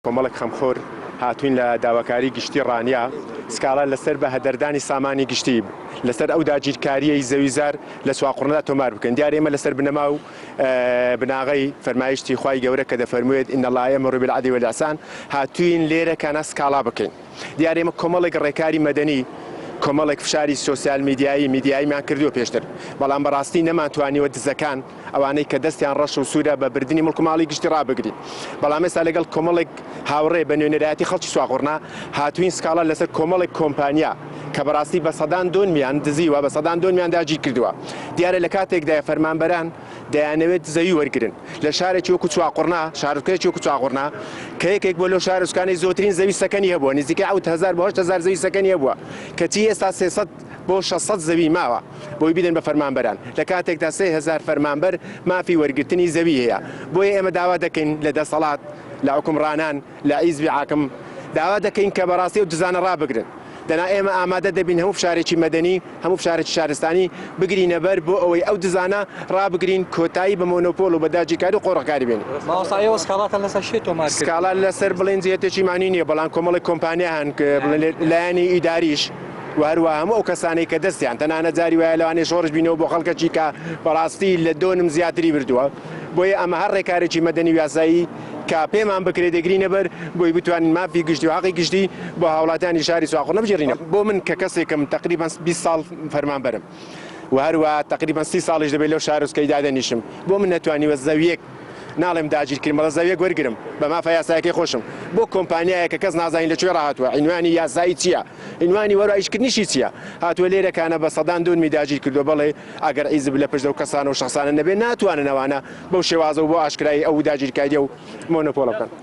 کۆمەڵێک خەمخۆر هاتوین لە داواکاری گشتی ڕانیا سکاڵا لەسەر بە هەدەردانی سامانی گشتی لەسەر ئەو داگیرکاریەی زەویزار لە سواقڕندا تۆمار بکەن. دیارە ئێمە لەسەر بنەما و بناغی فەرمایشتی خوای گەورە کە دەفەرموێت ئین الله یەأمر بالعدل والإحسان هاتوین لێرە کەنا سکاڵا بکەین. دیارە ئێمە کۆمەڵێک ڕێکاری مەدەنی کۆمەڵێک فشاری سۆسیال میدیاییمان کردووە پێشتر، بەڵام بەڕاستی نەمانتوانیوە دزەکان ئەوانەی کە دەستیان ڕەش و سوورە بە بردننی مڵک و ماڵی گشتی ڕابگرین. بەڵام ئێستا لەگەڵ کۆمەڵێک هاوڕێ بە نوێنەرایەتی خەڵکی سواقڕنا هاتوین سکاڵا لەسەر کۆمەڵێک کۆمپانیا کە بەڕاستی بە سەدان دۆنمیان دزیوە، بە سەدان دۆنمیان داگیر کردووە. دیارە لە کاتێکدا فەرمانبەران دەیانەوێت زەوی وەرگرن لە شارێکی وەکو چواقڕنا، شارۆچکەیەکی وەکو چواقڕنا کە یەکێک بۆ لەو شارۆچکانەی زۆرترین زەوی سەکەنی هەبووە، نزیکەی 7000 بۆ 8000 زەوی سەکەنی هەبووە، کەچی ئێستا 300 بۆ 600 زەوی ماوە بۆی بدەن بە فەرمانبەران. لە کاتێکدا 3000 فەرمانبەر مافی وەرگرتنی زەوی هەیە. بۆیە ئێمە داوا دەکەین لە دەسەڵات، لە حکومڕانان، لە حیزبی حاکم داوا دەکەین کە بەڕاستی ئەو دزانە ڕابگرن. دەنا ئێمە ئامادە دەبین هەموو فشارێکی مەدەنی، هەموو فشارێکی شارستانی بگرینە بەر بۆ ئەوەی ئەو دزانە ڕابگرین، کۆتایی بە مۆنۆپۆل و بە داگیرکاری و قۆڕەکاری بێن. ماوەسایەوە سکاڵاتە لەسەر شێ تۆمار کرد. سکاڵا لەسەر بڵێن جێتێکی معنی نییە، بەڵام کۆمەڵێک کۆمپانیا هەن کە لایەنی ئیداریش وهروە هەموو ئەو کەسانەی کە دەستیان تەنانە جاری وایە لەوانەیە شۆڕش بینەوە بۆ خەڵکەکی کە بەڕاستی لە دۆنم زیاتری بردووە. بۆیە ئەمە هەر ڕێکارێکی مەدەنی و یاسایی کە پێمان بکرێت دەگرینە بەر بۆی بتوانین مافی گشتی و حەقی گشتی بۆ هاوڵاتیانی شاری سواقڕ بژێڕینە. بۆ من کە کەسێکم تقریبا 20 ساڵ فەرمانبەرم و هەروە تقریبا 30 ساڵیش دەبێت لەو شارۆچکەی دادەنیشم، بۆ من نەتوانیوە زەویەک ناڵێم داگیرکردن بەڵام زەویەک وەرگرم بە مافە یاسایەکەی خۆشم. بۆ کۆمپانیایە کە کەس نازانین لەکوێ ڕاهاتووە، عنوانی یاسایی چییە، عنوانی وەرایشکردنیشی چییە، هاتووە لێرەکانە بە سەدان دۆنمی داگیر کردووە. بەڵێ ئەگەر حیزب لە پشت ئەو کەسانە و شەخسانە نەبێت ناتوانن ئەوانە بەو شێوازە و بۆ ئاشکرایی ئەو داگیرکاریە و مۆنۆپۆڵە بکەن.